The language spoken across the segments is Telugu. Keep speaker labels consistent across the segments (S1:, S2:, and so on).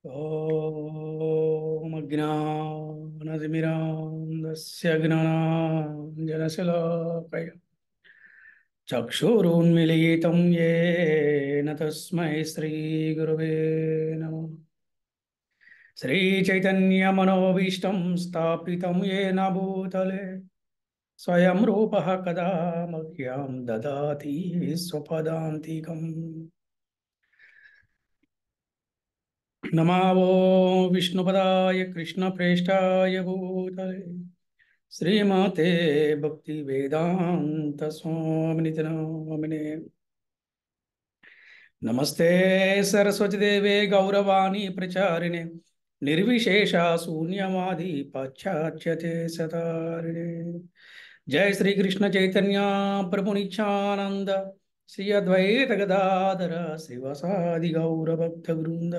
S1: ॐ अज्ञानतिमिरान्धस्य ज्ञानाञ्जनशलाकया चक्षुरुन्मीलितं येन तस्मै श्रीगुरवे नमः। श्रीचैतन्यमनोभीष्टं स्थापितं येन भूतले स्वयं रूपः कदा मह्यं ददाति स्वपदान्तिकम्। नमावो विष्णुपदाय कृष्णप्रेष्ठाय भूतले श्रीमते भक्तिवेदान्त स्वामिनिति नामिने। नमस्ते सरस्वती देवे गौरवाणी प्रचारिणे निर्विशेष शून्यवादी पाश्चात्यते सतारिणे। जय श्री कृष्ण चैतन्य प्रभु नित्यानंद श्री अद्वैत गदाधर श्रीवासादि गौर भक्त वृंद।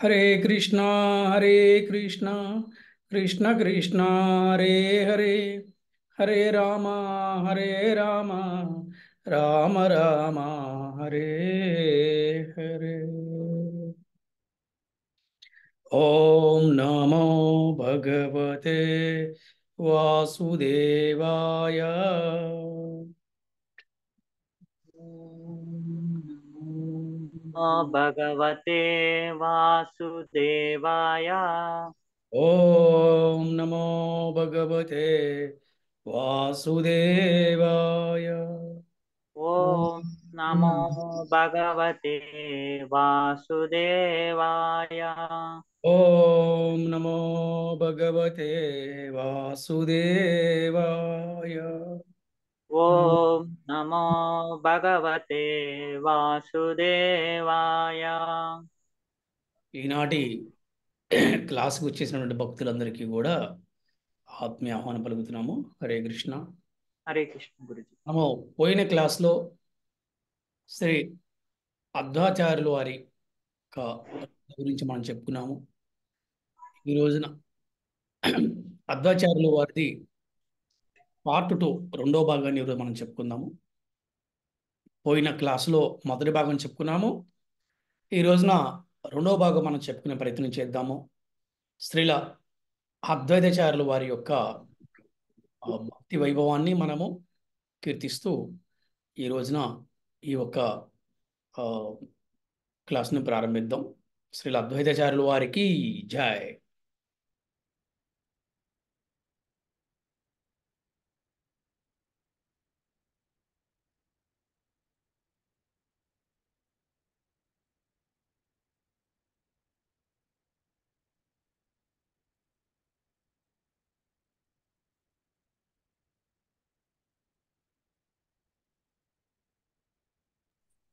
S1: हरे कृष्णा कृष्णा कृष्ण हरे हरे हरे राम राम राम हरे हरे। ओम नमो भगवते वासुदेवाय।
S2: भगवते वासुदेवाय।
S1: ओम नमो भगवते वासुदेवाय।
S2: ॐ नमो भगवते वासुदेवाय।
S1: ओम नमो भगवते वासुदेवाय।
S2: ॐ नमो भगवते वासुदेवाय।
S1: ఈనాటి క్లాస్కి వచ్చేసినటువంటి భక్తులందరికీ కూడా ఆత్మీయ ఆహ్వానం పలుకుతున్నాము. హరే కృష్ణ.
S2: हरे कृष्ण गुरुजी।
S1: మనము పోయిన క్లాస్లో శ్రీ అద్వాచార్యుల వారి యొక్క గురించి మనం చెప్పుకున్నాము. ఈ రోజున అద్వాచార్యుల వారిది పార్ట్ 2 రెండో భాగాన్ని ఈరోజు మనం చెప్పుకుందాము. పోయిన క్లాసులో మొదటి భాగం చెప్పుకున్నాము. ఈ రోజున రెండో భాగం మనం చెప్పుకునే ప్రయత్నం చేద్దాము. శ్రీల అద్వైతాచార్యుల వారి యొక్క భక్తి వైభవాన్ని మనము కీర్తిస్తూ ఈ రోజున ఈ యొక్క క్లాస్ను ప్రారంభిద్దాం. శ్రీల అద్వైతాచార్యుల వారికి జై.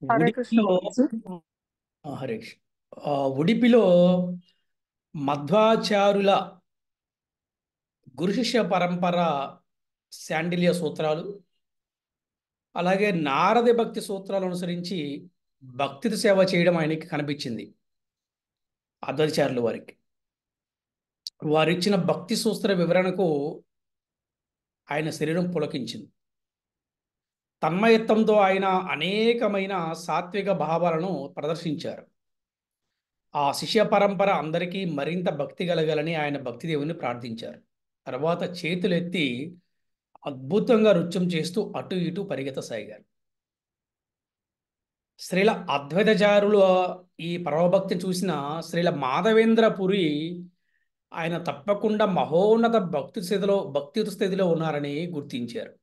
S3: హరే కృష్ణ
S1: ఉడిపిలో
S3: గురుజీ.
S1: హరే కృష్ణ. ఉడిపిలో మధ్వాచార్యుల గురు శిష్య పరంపర శాండిల్య సూత్రాలు, అలాగే నారద భక్తి సూత్రాలు అనుసరించి భక్తి సేవ చేయడం ఆయనకి కనిపించింది. అద్వైతాచార్యుల వారికి వారిచ్చిన భక్తి సూత్ర వివరణకు ఆయన శరీరం పులకించింది. తన్మయత్వంతో ఆయన అనేకమైన సాత్విక భావాలను ప్రదర్శించారు. ఆ శిష్య పరంపర అందరికీ మరింత భక్తి కలగాలని ఆయన భక్తిదేవుని ప్రార్థించారు. తర్వాత చేతులెత్తి అద్భుతంగా నృత్యం చేస్తూ అటు ఇటు పరిగెత్తసాగారు. శ్రీల అద్వైతాచార్యులు ఈ పరమభక్తిని చూసిన శ్రీల మాధవేంద్రపురి ఆయన తప్పకుండా మహోన్నత భక్తి స్థితిలో ఉన్నారని గుర్తించారు.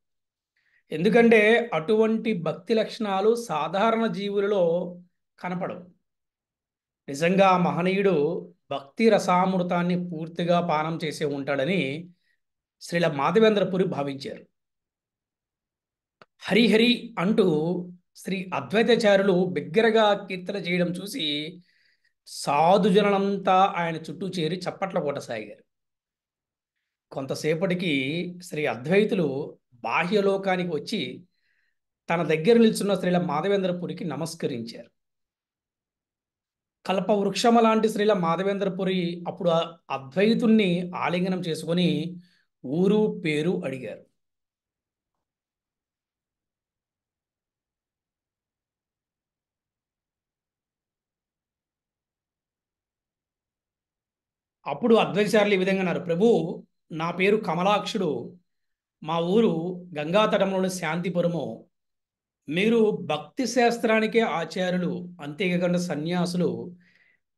S1: ఎందుకంటే అటువంటి భక్తి లక్షణాలు సాధారణ జీవులలో కనపడవు. నిజంగా మహనీయుడు భక్తి రసామృతాన్ని పూర్తిగా పానం చేసే ఉంటాడని శ్రీల మాధవేంద్రపురి భావించారు. హరిహరి అంటూ శ్రీ అద్వైతాచార్యులు బిగ్గరగా కీర్తన చేయడం చూసి సాధుజనంతా ఆయన చుట్టూ చేరి చప్పట్ల కొట్టసాగారు. కొంతసేపటికి శ్రీ అద్వైతులు బాహ్యలోకానికి వచ్చి తన దగ్గర నిల్చున్న శ్రీల మాధవేంద్రపురికి నమస్కరించారు. కల్పవృక్షమ లాంటి శ్రీల మాధవేంద్రపురి అప్పుడు అద్వైతుణ్ణి ఆలింగనం చేసుకొని ఊరు పేరు అడిగారు. అప్పుడు అద్వైతాచార్యులు ఈ విధంగా అన్నారు, ప్రభు, నా పేరు కమలాక్షుడు, మా ఊరు గంగా తటంలోని శాంతిపురము. మీరు భక్తి శాస్త్రానికే ఆచార్యులు, అంతేకాకుండా సన్యాసులు,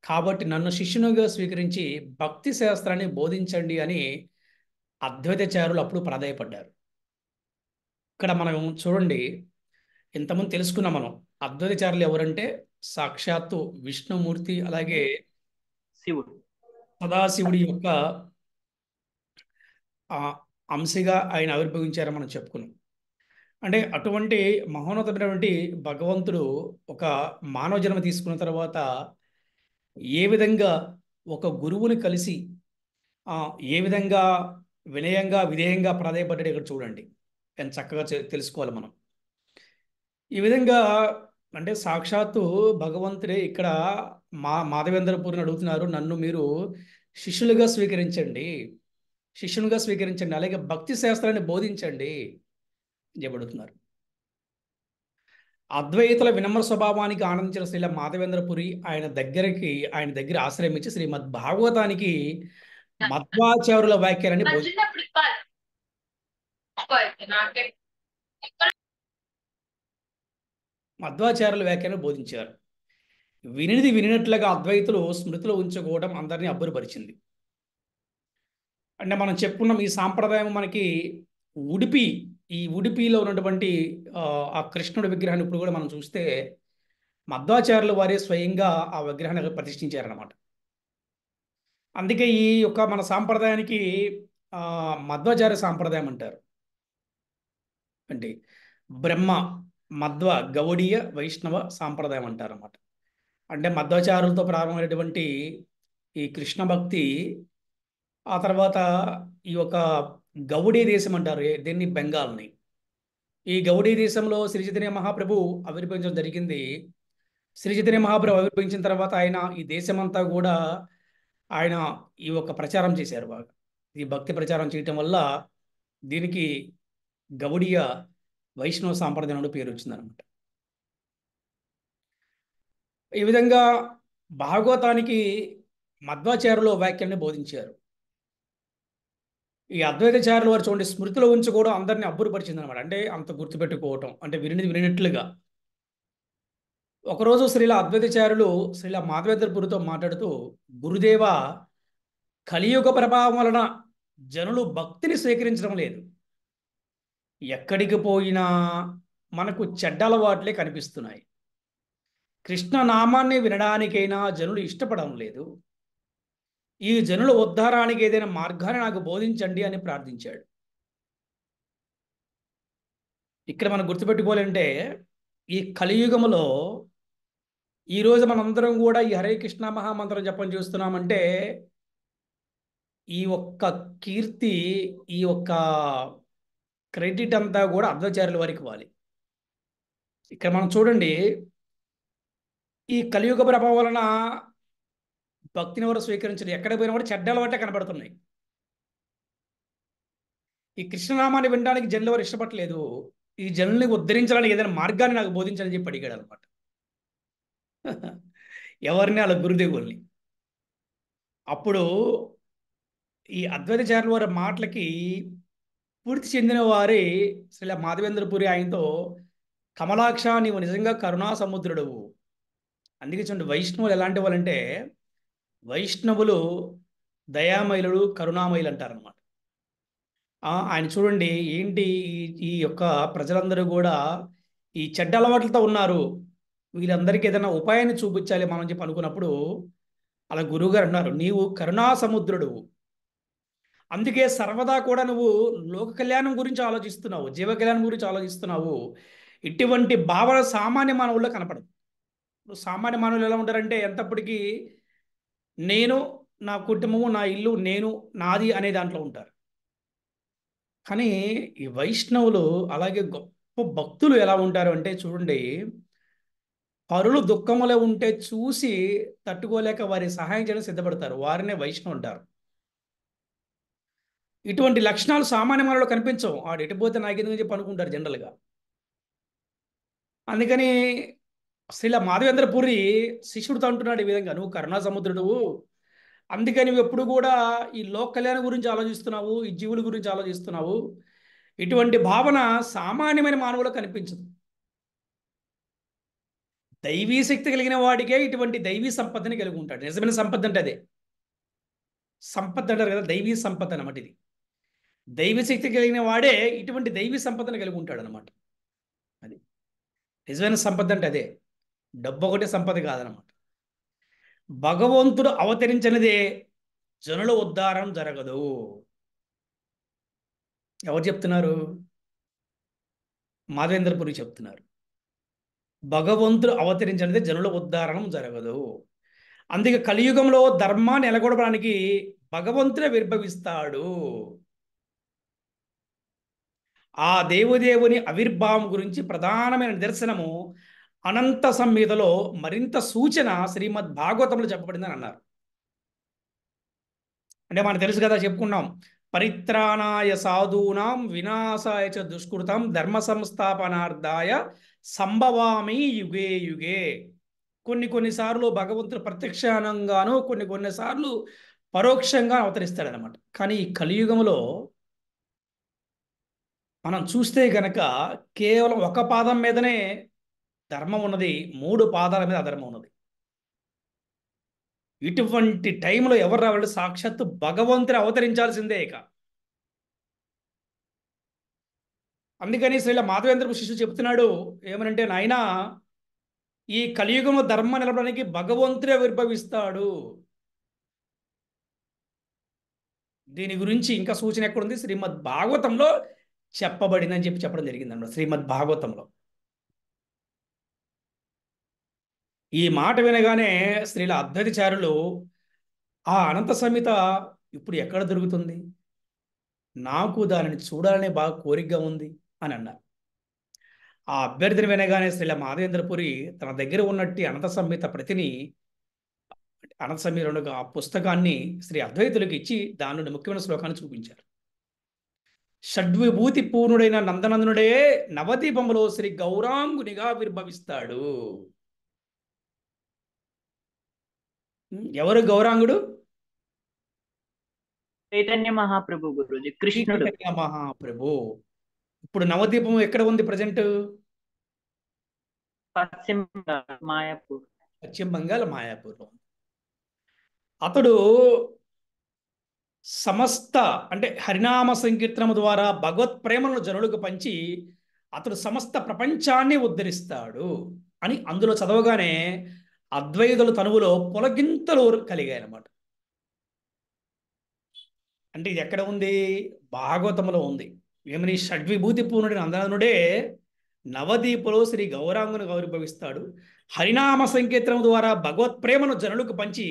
S1: కాబట్టి నన్ను శిష్యునిగా స్వీకరించి భక్తి శాస్త్రాన్ని బోధించండి అని అద్వైతాచార్యులు అప్పుడు ప్రాధేయపడ్డారు. ఇక్కడ మనం చూడండి, ఇంతకుముందు తెలుసుకున్నాం మనం. అద్వైతాచార్యులు ఎవరంటే సాక్షాత్తు విష్ణుమూర్తి, అలాగే
S2: శివుడు.
S1: సదాశివుడి యొక్క ఆ, అంశగా ఆయన ఆవిర్భవించారని మనం చెప్పుకున్నాం. అంటే అటువంటి మహోన్నతమైనటువంటి భగవంతుడు ఒక మానవ జన్మ తీసుకున్న తర్వాత ఏ విధంగా ఒక గురువుని కలిసి ఆ, ఏ విధంగా వినయంగా విధేయంగా ప్రాధాయపడ్డాడు ఇక్కడ చూడండి. ఎంత చక్కగా తెలుసుకోవాలి మనం. ఈ విధంగా అంటే సాక్షాత్తు భగవంతుడే ఇక్కడ మాధవేంద్రపూర్ని అడుగుతున్నారు, నన్ను మీరు శిష్యులుగా స్వీకరించండి, శిష్యునిగా స్వీకరించండి, అలాగే భక్తి శాస్త్రాన్ని బోధించండి అని చెప్పబడుతున్నారు. అద్వైతుల వినమ్ర స్వభావానికి ఆనందించిన శ్రీల మాధవేంద్రపురి ఆయన దగ్గర ఆశ్రయం ఇచ్చి శ్రీమద్ భాగవతానికి మధ్వాచార్యుల వ్యాఖ్యానాన్ని మధ్వాచార్యుల వ్యాఖ్యానం బోధించారు. వినిది వినినట్లుగా అద్వైతులు స్మృతిలో ఉంచుకోవడం అందరినీ అబ్బురపరిచింది. అంటే మనం చెప్పుకున్నాం, ఈ సాంప్రదాయం మనకి ఉడిపి ఈ ఉడిపిలో ఉన్నటువంటి ఆ కృష్ణుడి విగ్రహాన్ని ఇప్పుడు కూడా మనం చూస్తే మధ్వాచార్యుల వారే స్వయంగా ఆ విగ్రహాన్ని ప్రతిష్ఠించారనమాట. అందుకే ఈ యొక్క మన సాంప్రదాయానికి ఆ, మధ్వాచార్య సాంప్రదాయం అంటారు. అంటే బ్రహ్మ, మధ్వ, గౌడీయ, వైష్ణవ సాంప్రదాయం అంటారు అన్నమాట. అంటే మధ్వాచార్యులతో ప్రారంభమైనటువంటి ఈ కృష్ణ భక్తి, ఆ తర్వాత ఈ యొక్క గౌడీ దేశం అంటారు దీన్ని, బెంగాల్ని. ఈ గౌడీ దేశంలో శ్రీ చైతన్య మహాప్రభు ఆవిర్భవించడం జరిగింది. శ్రీ చైతన్య మహాప్రభు ఆవిర్భవించిన తర్వాత ఆయన ఈ దేశమంతా కూడా ఆయన ఈ యొక్క ప్రచారం చేశారు బాగా. ఈ భక్తి ప్రచారం చేయటం వల్ల దీనికి గౌడీయ వైష్ణవ సాంప్రదాయం అని పేరు వచ్చిందనమాట. ఈ విధంగా భాగవతానికి మధ్వాచార్యులు వ్యాఖ్యాన్ని బోధించారు. ఈ అద్వైతాచార్యుల వారు చూడండి, స్మృతిలో ఉంచుకోవడం అందరినీ అబ్బురపరిచింది అనమాట. అంటే అంత గుర్తుపెట్టుకోవటం, అంటే వినిది వినినట్లుగా. ఒకరోజు శ్రీల అద్వైతాచార్యులు శ్రీల మాధవేంద్రపురితో మాట్లాడుతూ, గురుదేవ, కలియుగ ప్రభావం వలన జనులు భక్తిని స్వీకరించడం లేదు. ఎక్కడికి పోయినా మనకు చెడ్డ అలవాట్లే కనిపిస్తున్నాయి. కృష్ణ నామాన్ని వినడానికైనా జనులు ఇష్టపడడం లేదు. ఈ జనుల ఉద్ధారానికి ఏదైనా మార్గాన్ని నాకు బోధించండి అని ప్రార్థించాడు. ఇక్కడ మనం గుర్తుపెట్టుకోవాలంటే, ఈ కలియుగములో ఈరోజు మనందరం కూడా ఈ హరే కృష్ణ మహామంత్రం జపం చూస్తున్నామంటే ఈ ఒక్క కీర్తి, ఈ ఒక్క క్రెడిట్ అంతా కూడా అద్వైతాచార్యుల వారికి ఇవ్వాలి. ఇక్కడ మనం చూడండి, ఈ కలియుగ ప్రభావం వలన భక్తిని ఎవరు స్వీకరించరు. ఎక్కడ పోయినా కూడా చెడ్డ అలవాటే కనబడుతున్నాయి. ఈ కృష్ణనామాన్ని వినడానికి జనులు ఎవరు ఇష్టపడలేదు. ఈ జనుల్ని ఉద్ధరించడానికి ఏదైనా మార్గాన్ని నాకు బోధించాలని చెప్పి అడిగాడు అనమాట. ఎవరిని? అలా గురుదేవుల్ని. అప్పుడు ఈ అద్వైతాచార్యుల వారి మాటలకి పూర్తి చెందిన వారి శ్రీల మాధవేంద్రపురి ఆయనతో, కమలాక్ష, నీవు నిజంగా కరుణా సముద్రుడవు. అందుకే చూడండి, వైష్ణవులు ఎలాంటి వాళ్ళంటే, వైష్ణవులు దయామయులు, కరుణామయులు అంటారనమాట. ఆయన చూడండి ఏంటి, ఈ యొక్క ప్రజలందరూ కూడా ఈ చెడ్డ అలవాట్లతో ఉన్నారు, వీళ్ళందరికీ ఏదైనా ఉపాయాన్ని చూపించాలి మనం చెప్పి అనుకున్నప్పుడు, అలా గురువుగారు అన్నారు, నీవు కరుణా సముద్రుడు, అందుకే సర్వదా కూడా నువ్వు లోక కళ్యాణం గురించి ఆలోచిస్తున్నావు, జీవ కళ్యాణం గురించి ఆలోచిస్తున్నావు. ఇటువంటి భావన సామాన్య మానవుల్లో కనపడదు. సామాన్య మానవులు ఎలా ఉంటారంటే, ఎంతప్పటికీ నేను, నా కుటుంబము, నా ఇల్లు, నేను, నాది అనే దాంట్లో ఉంటారు. కానీ ఈ వైష్ణవులు, అలాగే గొప్ప భక్తులు ఎలా ఉంటారు అంటే చూడండి, పరులు దుఃఖములో ఉంటే చూసి తట్టుకోలేక వారి సహాయం చేయడం సిద్ధపడతారు. వారినే వైష్ణవు అంటారు. ఇటువంటి లక్షణాలు సామాన్య మానవులు కనిపించవు. వాడు ఎటుపోతే నాకెందుకు చెప్పి అనుకుంటారు జనరల్గా. అందుకని శ్రీల మాధవేంద్రపురి శిష్యుడితో అంటున్నాడు ఈ విధంగా, నువ్వు కరుణా సముద్రుడు, అందుకని నువ్వు ఎప్పుడు కూడా ఈ లోక కళ్యాణం గురించి ఆలోచిస్తున్నావు, ఈ జీవుల గురించి ఆలోచిస్తున్నావు. ఇటువంటి భావన సామాన్యమైన మానవులకు కనిపించదు. దైవీ శక్తి కలిగిన వాడికే ఇటువంటి దైవీ సంపదని కలిగి ఉంటాడు. నిజమైన సంపద అంటే అదే. సంపద అంటారు కదా, దైవీ సంపద అన్నమాట ఇది. దైవ శక్తి కలిగిన వాడే ఇటువంటి దైవీ సంపదను కలిగి ఉంటాడు అనమాట. అది నిజమైన సంపద అంటే అదే. డబ్బు ఒకటే సంపద కాదనమాట. భగవంతుడు అవతరించినదే జనుల ఉద్ధారం జరగదు. ఎవరు చెప్తున్నారు? మాధవేంద్రపురి చెప్తున్నారు. భగవంతుడు అవతరించినదే జనుల ఉద్ధారణం జరగదు. అందుకే కలియుగంలో ధర్మాన్ని నెలకొల్పడానికి భగవంతుడే విర్భవిస్తాడు. ఆ దేవదేవుని ఆవిర్భావం గురించి ప్రధానమైన నిదర్శనము అనంత సంహితలో మరింత సూచన శ్రీమద్ భాగవతంలో చెప్పబడిందని అన్నారు. అంటే మనకు తెలుసు కదా, చెప్పుకున్నాం. పరిత్రాణాయ సాధూనాం వినాశాయ చ దుష్కృతం ధర్మ సంస్థాపనార్థాయ సంభవామి యుగే యుగే. కొన్నిసార్లు భగవంతుడు ప్రత్యక్షంగాను, కొన్నిసార్లు పరోక్షంగా అవతరిస్తాడనమాట. కానీ ఈ కలియుగంలో మనం చూస్తే గనక కేవలం ఒక పాదం మీదనే ధర్మం ఉన్నది, 3 పాదాల మీద అధర్మం ఉన్నది. ఇటువంటి టైంలో ఎవరు రావాలి? సాక్షాత్తు భగవంతుడు అవతరించాల్సిందే ఇక. అందుకని శ్రీల మాధవేంద్ర శిష్యుడు చెప్తున్నాడు ఏమనంటే, నాయనా, ఈ కలియుగంలో ధర్మం నిలబడడానికి భగవంతుడే ఆవిర్భవిస్తాడు. దీని గురించి ఇంకా సూచన ఎక్కడుంది? శ్రీమద్ భాగవతంలో చెప్పబడిందని చెప్పడం జరిగిందన్నమాట. శ్రీమద్ భాగవతంలో ఈ మాట వినగానే శ్రీల అద్వైతాచార్యులు, ఆ అనంత సంహిత ఇప్పుడు ఎక్కడ దొరుకుతుంది, నాకు దానిని చూడాలనే బాగా కోరికగా ఉంది అని అన్నారు. ఆ అభ్యర్థిని వినగానే శ్రీల మాధవేంద్రపురి తన దగ్గర ఉన్నట్టు అనంత సంహిత ప్రతిని, అనంత సంహిత ఆ పుస్తకాన్ని శ్రీ అద్వైతులకు ఇచ్చి దాని నుండి ముఖ్యమైన శ్లోకాన్ని చూపించారు. షడ్విభూతి పూర్ణుడైన నందనందనుడే నవదీపములో శ్రీ గౌరాంగునిగా ఆవిర్భవిస్తాడు. ఎవరు గౌరాంగుడు?
S2: చైతన్య మహాప్రభు గురుజీ, కృష్ణుడు.
S1: చైతన్య మహాప్రభు. ఇప్పుడు నవదీపం ఎక్కడ ఉంది ప్రజెంట్?
S2: పశ్చిమ మాయాపూర్.
S1: పశ్చిమ బంగాల్ మాయాపూర్లో. అతడు సమస్త అంటే హరినామ సంకీర్తనము ద్వారా భగవత్ ప్రేమను జనులకు పంచి అతడు సమస్త ప్రపంచాన్ని ఉద్ధరిస్తాడు అని అందులో చదవగానే అద్వైతుల తనువులో పులకింతలు కలిగాయన్నమాట. అంటే ఇది ఎక్కడ ఉంది? భాగవతంలో ఉంది. ఏమని? షడ్విభూతి పూర్ణుడి నందనుడే నవదీపులో శ్రీ గౌరాంగును గౌరవిస్తాడు, హరినామ సంకీర్తనం ద్వారా భగవత్ ప్రేమను జనులకు పంచి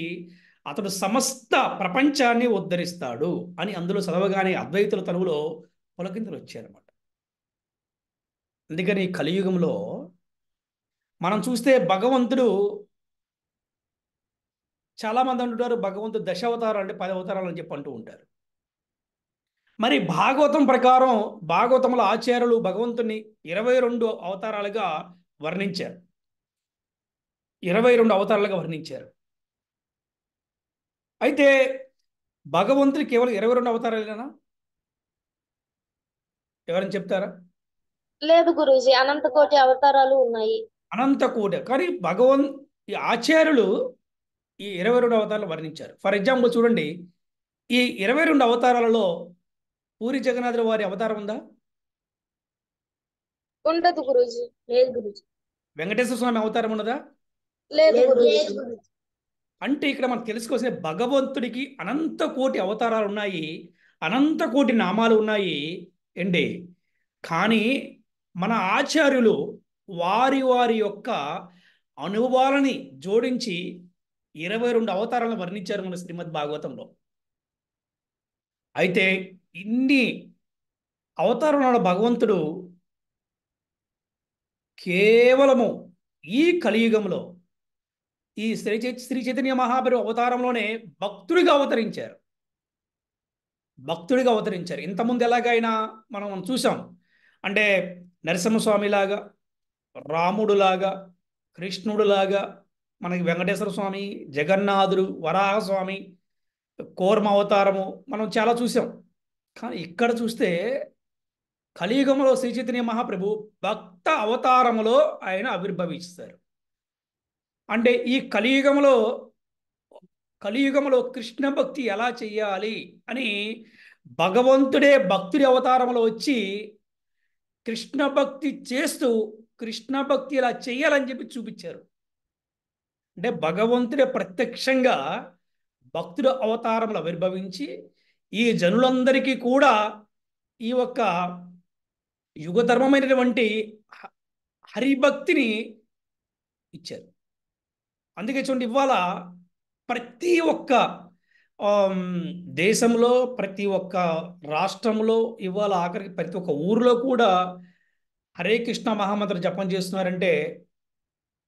S1: అతడు సమస్త ప్రపంచాన్ని ఉద్ధరిస్తాడు అని అందులో చదవగానే అద్వైతుల తనువులో పులకింతలు వచ్చాయన్నమాట. అందుకని కలియుగంలో మనం చూస్తే భగవంతుడు, చాలామంది అంటుంటారు భగవంతుడు దశావతారాలు అంటే 10 అవతారాలు అని చెప్పి అంటూ ఉంటారు. మరి భాగవతం ప్రకారం భాగవతంలో ఆచార్యులు భగవంతుని 22 అవతారాలుగా వర్ణించారు. 22 అవతారాలుగా వర్ణించారు. అయితే భగవంతుడు కేవలం 22 అవతారాలేనా? ఎవరైనా చెప్తారా?
S3: లేదు గురూజీ, అనంత కోటి అవతారాలు ఉన్నాయి.
S1: అనంత కోటి. కానీ ఈ ఆచార్యులు ఈ 22 అవతారాలు వర్ణించారు. ఫర్ ఎగ్జాంపుల్ చూడండి, ఈ 22 అవతారాలలో పూరి జగన్నాథుల వారి అవతారం ఉందా?
S3: ఉండదు గురూజీ. లేదు గురూజీ.
S1: వెంకటేశ్వర స్వామి అవతారం ఉన్నదా?
S3: లేదు గురూజీ.
S1: అంటే ఇక్కడ మనం తెలుసుకోవాల్సిన, భగవంతుడికి అనంత కోటి అవతారాలు ఉన్నాయి, అనంత కోటి నామాలు ఉన్నాయి అండి. కానీ మన ఆచార్యులు వారి వారి యొక్క అనుభవాలని జోడించి 22 అవతారాలను వర్ణించారు మన శ్రీమద్ భాగవతంలో. అయితే ఇన్ని అవతారాల భగవంతుడు కేవలము ఈ కలియుగంలో ఈ శ్రీ చైతన్య మహాప్రభు అవతారంలోనే భక్తుడిగా అవతరించారు. భక్తుడిగా అవతరించారు. ఇంతకుముందు ఎలాగైనా మనం చూసాం. అంటే నరసింహస్వామిలాగా, రాముడులాగా, కృష్ణుడులాగా, మనకి వెంకటేశ్వర స్వామి, జగన్నాథుడు, వరాహస్వామి, కూర్మ అవతారము మనం చాలా చూసాం. కానీ ఇక్కడ చూస్తే కలియుగంలో శ్రీ చైతన్య మహాప్రభు భక్త అవతారములో ఆయన ఆవిర్భవిస్తారు. అంటే ఈ కలియుగంలో కృష్ణ భక్తి ఎలా చెయ్యాలి అని భగవంతుడే భక్తుడి అవతారంలో వచ్చి కృష్ణ భక్తి చేస్తూ కృష్ణ భక్తి ఇలా చెయ్యాలని చెప్పి చూపించారు. అంటే భగవంతుడే ప్రత్యక్షంగా భక్తుడు అవతారంలో ఆవిర్భవించి ఈ జనులందరికీ కూడా ఈ యొక్క యుగధర్మమైనటువంటి హరిభక్తిని ఇచ్చారు. అందుకే చూడండి, ఇవాళ ప్రతి ఒక్క దేశంలో, ప్రతి ఒక్క రాష్ట్రంలో, ఇవాళ ఆఖరికి ప్రతి ఒక్క ఊరిలో కూడా హరే కృష్ణ మహామంత్ర జపం చేస్తున్నారంటే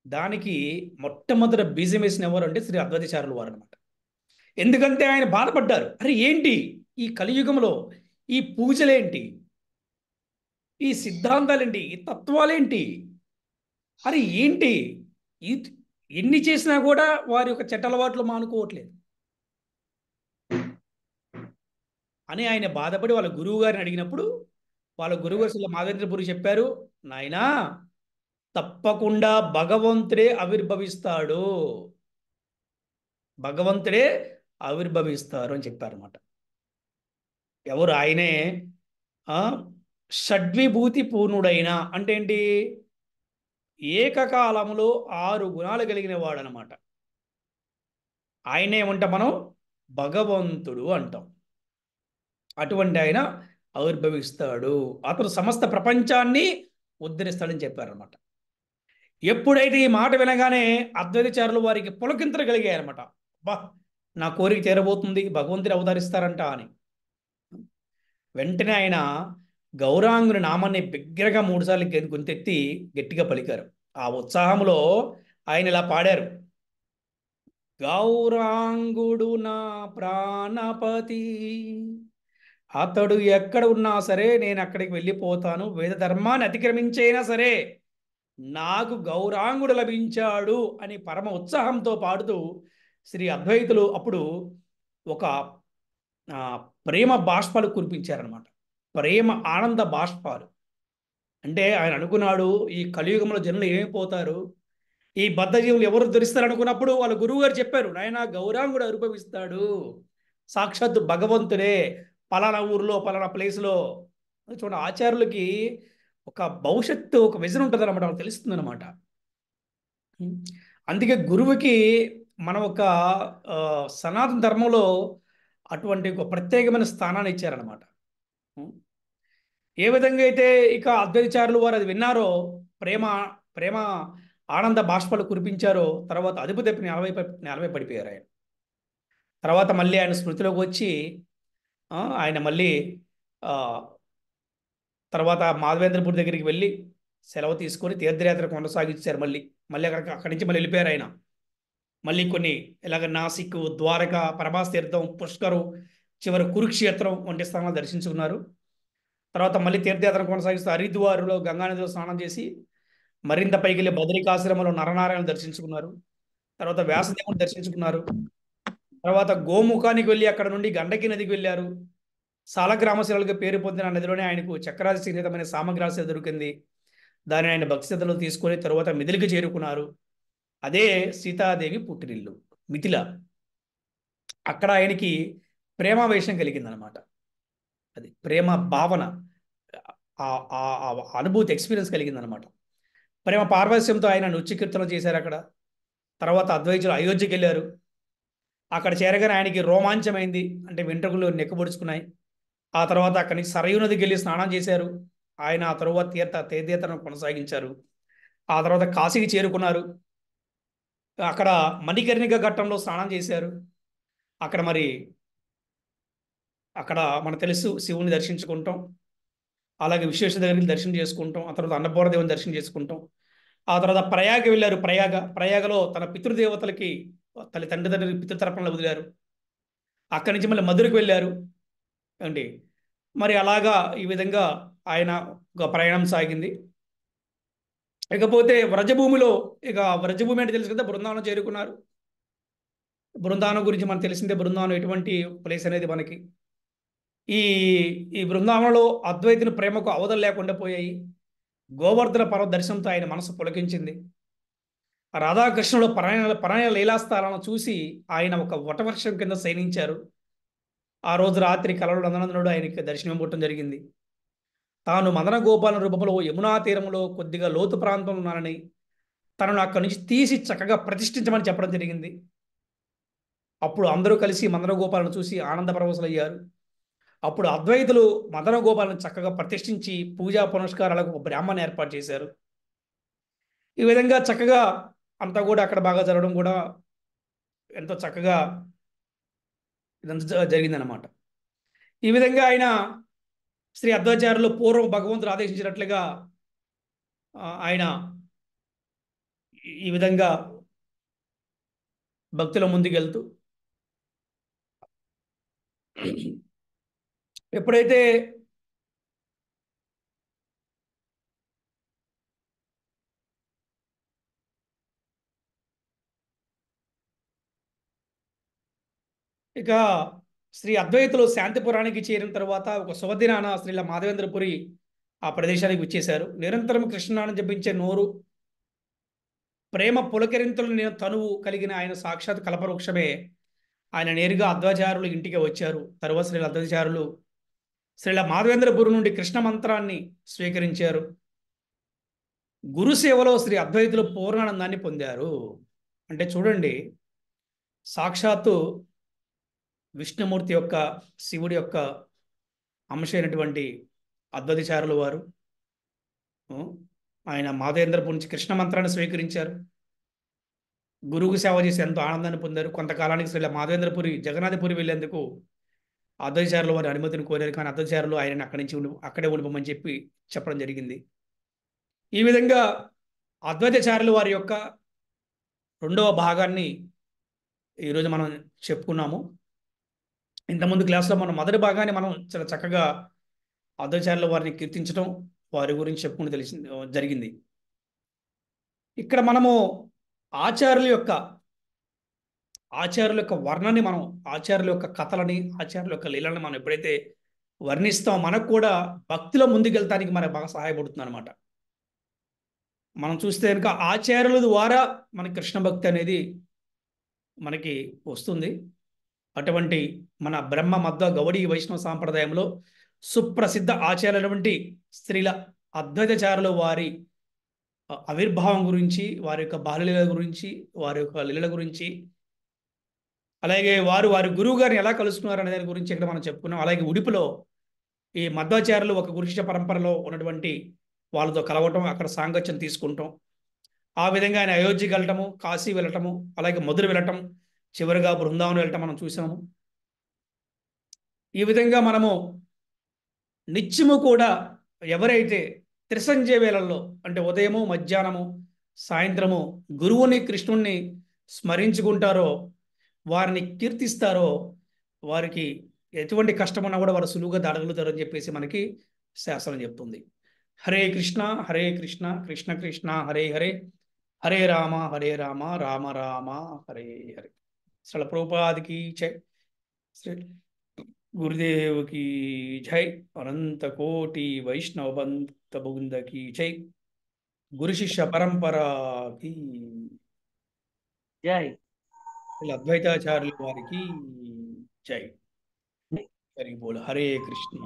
S1: దానికి మొట్టమొదటి బీజం వేసిన ఎవరు అంటే శ్రీ అద్వైతాచార్యుల వారు అనమాట. ఎందుకంటే ఆయన బాధపడ్డారు, అరే ఏంటి ఈ కలియుగంలో ఈ పూజలేంటి, ఈ సిద్ధాంతాలేంటి, ఈ తత్వాలేంటి, అరే ఏంటి ఈ ఎన్ని చేసినా కూడా వారి యొక్క చెడ్డలవాట్లు మానుకోవట్లేదు అని ఆయన బాధపడి వాళ్ళ గురువు గారిని అడిగినప్పుడు వాళ్ళ గురువు గారు మాధవేంద్రపురి చెప్పారు, నాయనా తప్పకుండా భగవంతుడే ఆవిర్భవిస్తాడు, భగవంతుడే ఆవిర్భవిస్తారు అని చెప్పారన్నమాట. ఎవరు? ఆయనే షడ్విభూతి పూర్ణుడైన అంటే ఏంటి, ఏకకాలంలో 6 గుణాలు కలిగిన వాడు అనమాట. ఆయనే ఏమంటాం మనం, భగవంతుడు అంటాం. అటువంటి ఆయన ఆవిర్భవిస్తాడు, అతను సమస్త ప్రపంచాన్ని ఉద్ధరిస్తాడని చెప్పారనమాట. ఎప్పుడైతే ఈ మాట వినగానే అద్వైతాచార్యులు వారికి పులకింతలు కలిగాయనమాట. బా, నా కోరిక చేరబోతుంది, భగవంతుడు అవతరిస్తారంట అని. వెంటనే ఆయన గౌరాంగుని నామాన్ని బిగ్గరగా 3 సార్లు గొంతెత్తి గట్టిగా పలికారు. ఆ ఉత్సాహంలో ఆయన ఇలా పాడారు, గౌరాంగుడు నా ప్రాణపతి, అతడు ఎక్కడ ఉన్నా సరే నేను అక్కడికి వెళ్ళిపోతాను, వేద ధర్మాన్ని అతిక్రమించైనా సరే నాకు గౌరాంగుడు లభించాడు అని పరమ ఉత్సాహంతో పాడుతూ శ్రీ అద్వైతులు అప్పుడు ఒక ప్రేమ బాష్పాలు కురిపించారనమాట. ప్రేమ ఆనంద బాష్పాలు. అంటే ఆయన అనుకున్నాడు, ఈ కలియుగంలో జనులు ఏమైపోతారు, ఈ బద్ధజీవులు ఎవరు ధరిస్తారు అనుకున్నప్పుడు వాళ్ళ గురువు గారు చెప్పారు, నాయన గౌరాంగుడు అనుభవిస్తాడు, సాక్షాత్తు భగవంతుడే పలానా ఊర్లో పలానా ప్లేస్లో. చూడండి, ఆచార్యులకి ఒక భవిష్యత్తు, ఒక విజన్ ఉంటుంది అనమాట, వాళ్ళకి తెలుస్తుంది అనమాట. అందుకే గురువుకి మనం ఒక సనాతన ధర్మంలో అటువంటి ఒక ప్రత్యేకమైన స్థానాన్ని ఇచ్చారనమాట. ఏ విధంగా అయితే ఇక అద్వైతాచార్యులు వారు అది విన్నారో, ప్రేమ ప్రేమ ఆనంద బాష్పాలు కురిపించారో, తర్వాత అదుపు తప్పి నేలపై పడిపోయారు ఆయన. తర్వాత మళ్ళీ ఆయన స్మృతిలోకి వచ్చి ఆయన మళ్ళీ తర్వాత మాధవేంద్రపూర్ దగ్గరికి వెళ్ళి సెలవు తీసుకొని తీర్థయాత్ర కొనసాగించారు. మళ్ళీ అక్కడి నుంచి మళ్ళీ వెళ్ళిపోయారు ఆయన. మళ్ళీ కొన్ని ఇలాగ నాసిక్, ద్వారక, ప్రభాస్ తీర్థం, పుష్కరు, చివరి కురుక్షేత్రం వంటి స్థానాలు దర్శించుకున్నారు. తర్వాత మళ్ళీ తీర్థయాత్ర కొనసాగిస్తూ హరిద్వారులో గంగానదిలో స్నానం చేసి మరింత పైకి వెళ్ళి బద్రికాశ్రమంలో నరనారాయణ దర్శించుకున్నారు. తర్వాత వ్యాసదేవుని దర్శించుకున్నారు. తర్వాత గోముఖానికి వెళ్ళి అక్కడ నుండి గండకి నదికి వెళ్ళారు. సాలగ్రామశిలలుగా పేరు పొందిన నదిలోనే ఆయనకు చక్రాది సహితమైన సామగ్రాశ దొరికింది. దాన్ని ఆయన భక్తి శ్రద్ధలో తీసుకొని తర్వాత మిథిలికి చేరుకున్నారు. అదే సీతాదేవి పుట్టినిల్లు మిథిల. అక్కడ ఆయనకి ప్రేమావేశం కలిగిందనమాట. అది ప్రేమ భావన, అనుభూతి, ఎక్స్పీరియన్స్ కలిగిందనమాట. ప్రేమ పార్వశ్యంతో ఆయన నృత్య కీర్తనలు చేశారు అక్కడ. తర్వాత అద్వైతులు అయోధ్యకి వెళ్ళారు. అక్కడ చేరగానే ఆయనకి రోమాంచమైంది, అంటే వెంట్రుకలు నెక్కబొడుచుకున్నాయి. ఆ తర్వాత అక్కడి నుంచి సరయూ నదికి వెళ్ళి స్నానం చేశారు ఆయన. ఆ తర్వాత తీర్థయాత్రను కొనసాగించారు. ఆ తర్వాత కాశీకి చేరుకున్నారు. అక్కడ మణికర్ణిక ఘట్టంలో స్నానం చేశారు. అక్కడ మనకు తెలుసు, శివుని దర్శించుకుంటాం, అలాగే విశ్వేశ దగ్గరికి దర్శనం చేసుకుంటాం, ఆ తర్వాత అన్నపూర్ణ దేవుని దర్శనం చేసుకుంటాం. ఆ తర్వాత ప్రయాగ వెళ్ళారు. ప్రయాగలో తన పితృదేవతలకి తండ్రి పితృతర్పణలు వదిలారు. అక్కడి నుంచి మళ్ళీ మధురకు వెళ్ళారు అండి. అలాగా ఈ విధంగా ఆయన ఒక ప్రయాణం సాగింది. ఇకపోతే వ్రజభూమి అంటే తెలుసు కదా, బృందావనం చేరుకున్నారు. బృందావనం గురించి మనకు తెలిసిందే. బృందావనం ఎటువంటి ప్లేస్ అనేది మనకి ఈ ఈ బృందావనంలో అద్వైతుని ప్రేమకు అవధులు లేకుండా పోయాయి. గోవర్ధన పర్వత దర్శనంతో ఆయన మనసు పులకించింది. రాధాకృష్ణుడు ప్రణయ లీలాస్థాలను చూసి ఆయన ఒక వటవృక్షం కింద శయనించారు. ఆ రోజు రాత్రి కలలో నందనందనుడు ఆయనకి దర్శనం ఇవ్వటం జరిగింది. తాను మదన గోపాల రూపంలో యమునా తీరంలో కొద్దిగా లోతు ప్రాంతంలో ఉన్నానని, తనను అక్కడి నుంచి తీసి చక్కగా ప్రతిష్ఠించమని చెప్పడం జరిగింది. అప్పుడు అందరూ కలిసి మదన గోపాలను చూసి ఆనంద పరవశులయ్యారు. అప్పుడు అద్వైతులు మదన గోపాలను చక్కగా ప్రతిష్ఠించి పూజా పునస్కారాలకు ఒక బ్రాహ్మణ ఏర్పాటు చేశారు. ఈ విధంగా చక్కగా అంతా కూడా అక్కడ బాగా జరగడం కూడా ఎంతో చక్కగా ఇదంతా జరిగిందనమాట. ఈ విధంగా ఆయన శ్రీ అద్వైతాచార్యులు పూర్వం భగవంతుడు ఆదేశించినట్లుగా ఆయన ఈ విధంగా భక్తుల ముందుకెళ్తూ ఎప్పుడైతే ఇక శ్రీ అద్వైతులు శాంతిపురానికి చేరిన తర్వాత ఒక శుభదినాన శ్రీల మాధవేంద్రపురి ఆ ప్రదేశానికి విచ్చేశారు. నిరంతరం కృష్ణనామం జపించే నోరు, ప్రేమ పులకరింతలు తనువు కలిగిన ఆయన సాక్షాత్ కల్పవృక్షమే. ఆయన నేరుగా అద్వైతాచార్యులు ఇంటికి వచ్చారు. తరువాత శ్రీల అద్వైతాచార్యులు శ్రీల మాధవేంద్రపురి నుండి కృష్ణ మంత్రాన్ని స్వీకరించారు. గురు సేవలో శ్రీ అద్వైతులు పూర్ణానందాన్ని పొందారు. అంటే చూడండి, సాక్షాత్తు విష్ణుమూర్తి యొక్క, శివుడి యొక్క అంశమైనటువంటి అద్వైతాచార్యుల వారు ఆయన మాధవేంద్రపురి నుంచి కృష్ణ మంత్రాన్ని స్వీకరించారు. గురువుకు సేవ చేసి ఎంతో ఆనందాన్ని పొందారు. కొంతకాలానికి శ్రీల మాధవేంద్రపురి జగన్నాథపురి వెళ్లేందుకు అద్వైతాచార్యుల వారి అనుమతిని కోరారు. కానీ అద్వైతాచార్యులు ఆయన అక్కడి నుంచి అక్కడే ఉండిపోమని చెప్పడం జరిగింది. ఈ విధంగా అద్వైతాచార్యుల వారి యొక్క రెండవ భాగాన్ని ఈరోజు మనం చెప్పుకున్నాము. ఇంతకుముందు క్లాస్లో మనం మొదటి భాగాన్ని మనం చాలా చక్కగా అద్వైతాచార్యుల వారిని కీర్తించడం, వారి గురించి చెప్పుకుని జరిగింది. ఇక్కడ మనము ఆచార్యుల యొక్క వర్ణని, మనం ఆచార్యుల యొక్క కథలని, ఆచార్యుల యొక్క లీలని మనం ఎప్పుడైతే వర్ణిస్తామో మనకు కూడా భక్తిలో ముందుకెళ్తానికి మనకు బాగా సహాయపడుతుంది అనమాట. మనం చూస్తే కనుక ఆచార్యుల ద్వారా మన కృష్ణ భక్తి అనేది మనకి వస్తుంది. అటువంటి మన బ్రహ్మ మధ్వ గౌడీ వైష్ణవ సాంప్రదాయంలో సుప్రసిద్ధ ఆచార్యులైనటువంటి శ్రీల అద్వైతాచార్యుల వారి ఆవిర్భావం గురించి, వారి యొక్క బాల్యలీల గురించి, వారి యొక్క లీలల గురించి, అలాగే వారి గురువు గారిని ఎలా కలుసుకున్నారు అనే దాని గురించి ఇక్కడ మనం చెప్పుకున్నాం. అలాగే ఉడిపిలో ఈ మధ్వాచార్యులు ఒక గురుశిష్య పరంపరలో ఉన్నటువంటి వాళ్ళతో కలవటం, అక్కడ సాంగత్యం తీసుకుంటాం. ఆ విధంగా ఆయన అయోధ్యకి వెళ్ళటము, కాశీ వెళ్ళటము, అలాగే మధుర వెళ్ళటం, చివరిగా బృందావనం వెళ్ళటం మనం చూసాము. ఈ విధంగా మనము నిత్యము కూడా ఎవరైతే త్రిసంధ్య వేళల్లో, అంటే ఉదయము, మధ్యాహ్నము, సాయంత్రము గురువుని, కృష్ణుణ్ణి స్మరించుకుంటారో, వారిని కీర్తిస్తారో, వారికి ఎటువంటి కష్టమున్నా కూడా వారు సులువుగా దాడగలుగుతారని చెప్పేసి మనకి శాస్త్రం చెప్తుంది. హరే కృష్ణ కృష్ణ కృష్ణ హరే హరే, హరే రామ రామ రామ హరే హరే. శ్రీల ప్రభుపాదికి జై, శ్రీ గురుదేవుకి జై, అనంత కోటి వైష్ణవ బంధ బృందకి జై, గురు శిష్య పరంపరకి
S2: జై.
S1: అద్వైతాచార్యుల వారికి జై. హరి బోల్. హరే కృష్ణ.